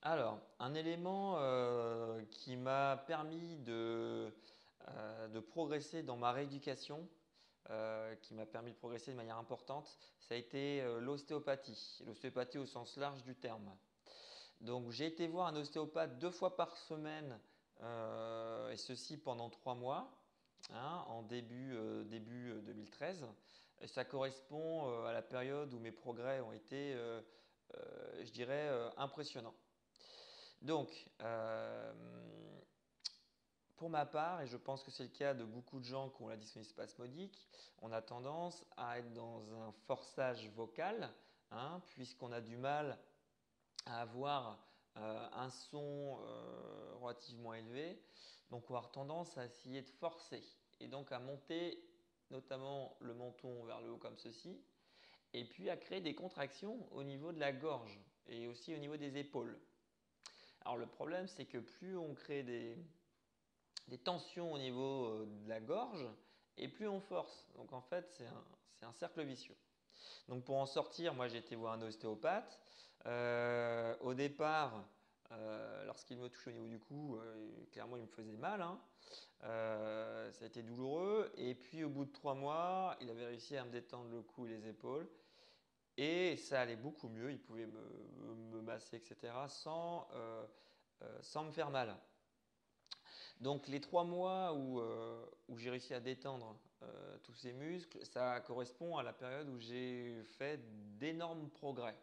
Alors, un élément qui m'a permis de progresser dans ma rééducation, qui m'a permis de progresser de manière importante, ça a été l'ostéopathie. L'ostéopathie au sens large du terme. Donc, j'ai été voir un ostéopathe 2 fois par semaine, et ceci pendant 3 mois, hein, en début 2013. Et ça correspond à la période où mes progrès ont été, je dirais, impressionnants. Donc, pour ma part, et je pense que c'est le cas de beaucoup de gens qui ont la dysphonie spasmodique, on a tendance à être dans un forçage vocal, hein, puisqu'on a du mal à avoir un son relativement élevé. Donc, on va avoir tendance à essayer de forcer et donc à monter notamment le menton vers le haut comme ceci, et puis à créer des contractions au niveau de la gorge et aussi au niveau des épaules. Alors le problème, c'est que plus on crée des tensions au niveau de la gorge, et plus on force. Donc en fait, c'est un cercle vicieux. Donc pour en sortir, moi j'ai été voir un ostéopathe. Au départ, lorsqu'il me touchait au niveau du cou, clairement il me faisait mal, hein. Ça a été douloureux. Et puis au bout de 3 mois, il avait réussi à me détendre le cou et les épaules. Et ça allait beaucoup mieux. Il pouvait me masser, etc. Sans me faire mal. Donc les 3 mois où j'ai réussi à détendre tous ces muscles, ça correspond à la période où j'ai fait d'énormes progrès.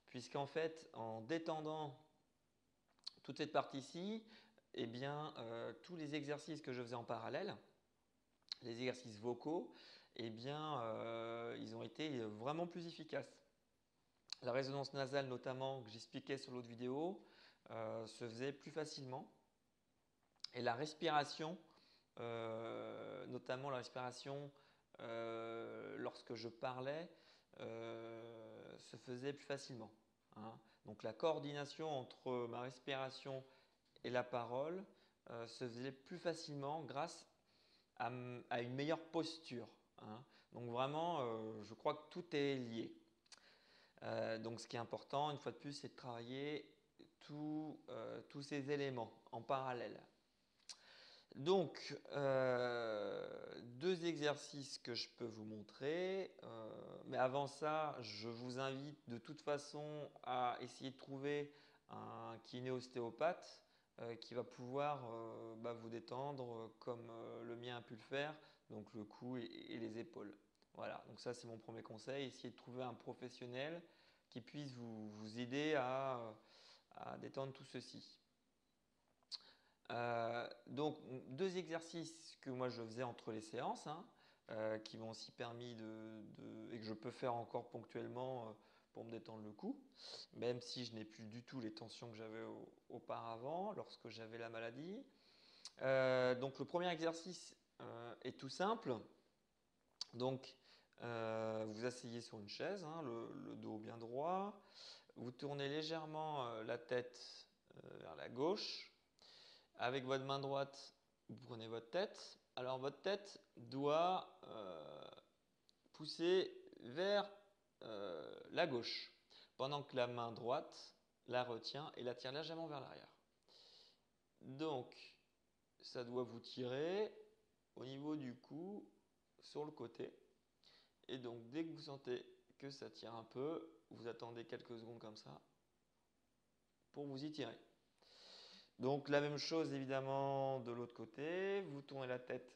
Puisqu'en fait, en détendant toute cette partie-ci, eh bien, tous les exercices que je faisais en parallèle, les exercices vocaux, eh bien, ils ont été vraiment plus efficaces. La résonance nasale notamment, que j'expliquais sur l'autre vidéo, se faisait plus facilement. Et la respiration, notamment la respiration lorsque je parlais, se faisait plus facilement, hein. Donc la coordination entre ma respiration et la parole se faisait plus facilement grâce à une meilleure posture, hein. Donc vraiment, je crois que tout est lié. Donc ce qui est important, une fois de plus, c'est de travailler tous ces éléments en parallèle. Donc, 2 exercices que je peux vous montrer. Mais avant ça, je vous invite de toute façon à essayer de trouver un kiné-ostéopathe qui va pouvoir vous détendre comme le mien a pu le faire, donc le cou et les épaules. Voilà, donc ça c'est mon premier conseil. Essayez de trouver un professionnel qui puisse vous aider à détendre tout ceci. Donc 2 exercices que moi je faisais entre les séances, hein, qui m'ont aussi permis et que je peux faire encore ponctuellement pour me détendre le cou, même si je n'ai plus du tout les tensions que j'avais auparavant lorsque j'avais la maladie. Donc le premier exercice est tout simple. Donc vous asseyez sur une chaise, hein, le dos bien droit, vous tournez légèrement la tête vers la gauche. Avec votre main droite, vous prenez votre tête. Alors votre tête doit pousser vers la gauche, pendant que la main droite la retient et la tire légèrement vers l'arrière. Donc ça doit vous tirer au niveau du cou sur le côté. Et donc dès que vous sentez que ça tire un peu, vous attendez quelques secondes comme ça pour vous y tirer. Donc la même chose évidemment de l'autre côté, vous tournez la tête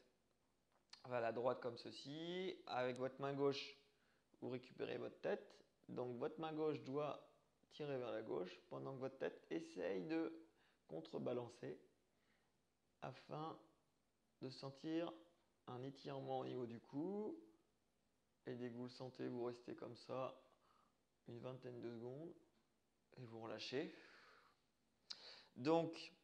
vers la droite comme ceci. Avec votre main gauche, vous récupérez votre tête. Donc votre main gauche doit tirer vers la gauche pendant que votre tête essaye de contrebalancer afin de sentir un étirement au niveau du cou. Et dès que vous le sentez, vous restez comme ça une vingtaine de secondes et vous relâchez. Donc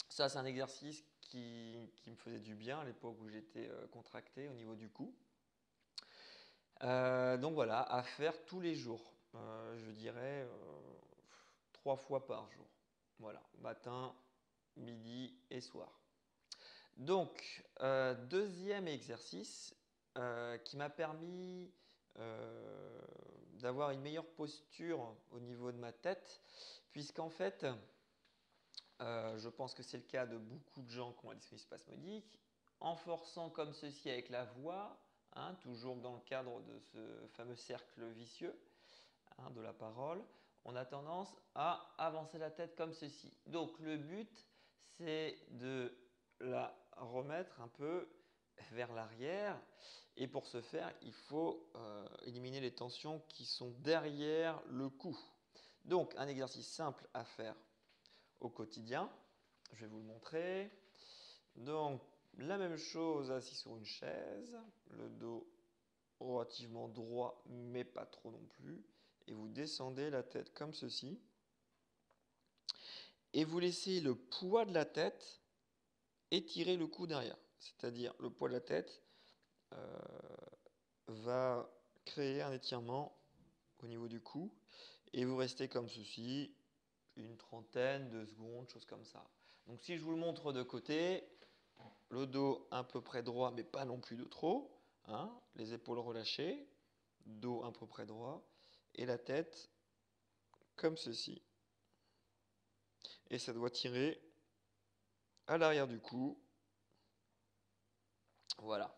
ça c'est un exercice qui me faisait du bien à l'époque où j'étais contracté au niveau du cou. Donc voilà, à faire tous les jours. Je dirais 3 fois par jour. Voilà, matin, midi et soir. Donc, deuxième exercice qui m'a permis d'avoir une meilleure posture au niveau de ma tête, puisqu'en fait, je pense que c'est le cas de beaucoup de gens qui ont la dysphonie spasmodique, en forçant comme ceci avec la voix, hein, toujours dans le cadre de ce fameux cercle vicieux, hein, de la parole, on a tendance à avancer la tête comme ceci. Donc le but, c'est de la remettre un peu vers l'arrière. Et pour ce faire, il faut éliminer les tensions qui sont derrière le cou. Donc un exercice simple à faire au quotidien. Je vais vous le montrer. Donc la même chose assis sur une chaise, le dos relativement droit mais pas trop non plus. Et vous descendez la tête comme ceci. Et vous laissez le poids de la tête étirer le cou derrière. C'est-à-dire le poids de la tête va créer un étirement au niveau du cou. Et vous restez comme ceci, une trentaine de secondes, chose comme ça. Donc si je vous le montre de côté, le dos à peu près droit, mais pas non plus de trop. Hein, les épaules relâchées, dos à peu près droit, et la tête comme ceci. Et ça doit tirer à l'arrière du cou. Voilà.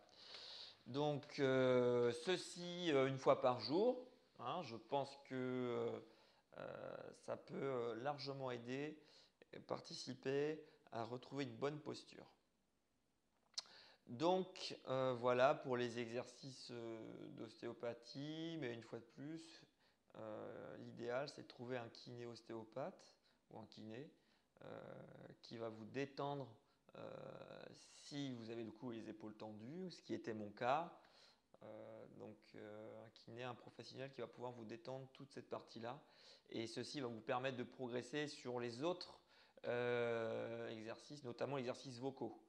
Donc ceci une fois par jour. Hein, je pense que ça peut largement aider et participer à retrouver une bonne posture. Donc voilà pour les exercices d'ostéopathie, mais une fois de plus, l'idéal c'est de trouver un kiné-ostéopathe ou un kiné qui va vous détendre si vous avez le cou et les épaules tendus, ce qui était mon cas. Donc un kiné, un professionnel qui va pouvoir vous détendre toute cette partie-là. Et ceci va vous permettre de progresser sur les autres exercices, notamment les exercices vocaux.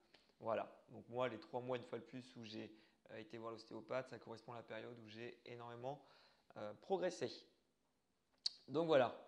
Voilà, donc moi les 3 mois une fois de plus où j'ai été voir l'ostéopathe, ça correspond à la période où j'ai énormément progressé. Donc voilà.